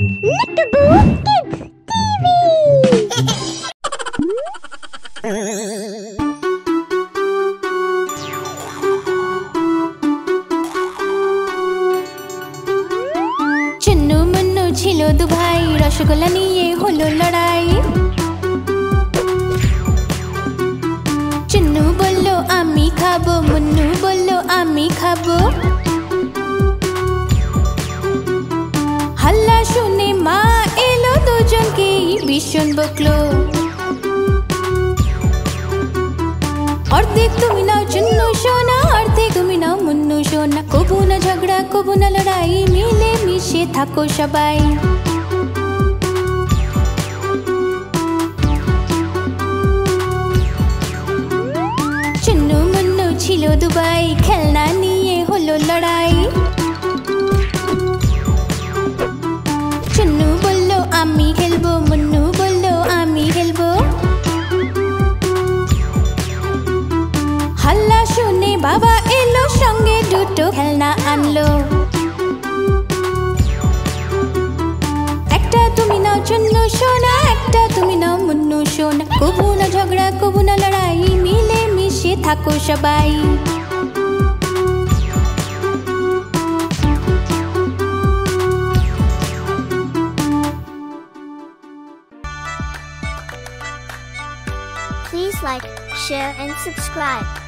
Nickaboo Kids Chunnu Munnu छिलो दु भाई रसगोल्ला निये हलो लड़ाई चुन्नू बोल्लो आमी खाबो मुन्नू बोल्लो आमी खाबो हल्ला शुने मा एलो दुजनके भीषण बकलो अर्धेक तुमी नाओ चुन्नू सोना अर्धेक तुमी नाओ मुन्नू सोना कबू ना झगड़ा कबू ना लड़ाई मिले मिशे थाको सबाई चुन्नू मुन्नू छिलो दुबाई खेलना निये हलो लड़ाई चुन्नू बोल्लो आमी खेलबो मुन्नू बोल्लो आमी खेलबो हल्ला शुने बाबा एलो संगे दुटो खेलना आनलो एकटा तुमी नाओ चुन्नू सोना एकटा तुमी नाओ मुन्नू सोना कबू ना झगड़ा कबू ना लड़ाई मिले मिशे थाको सबाई Please like, share and subscribe.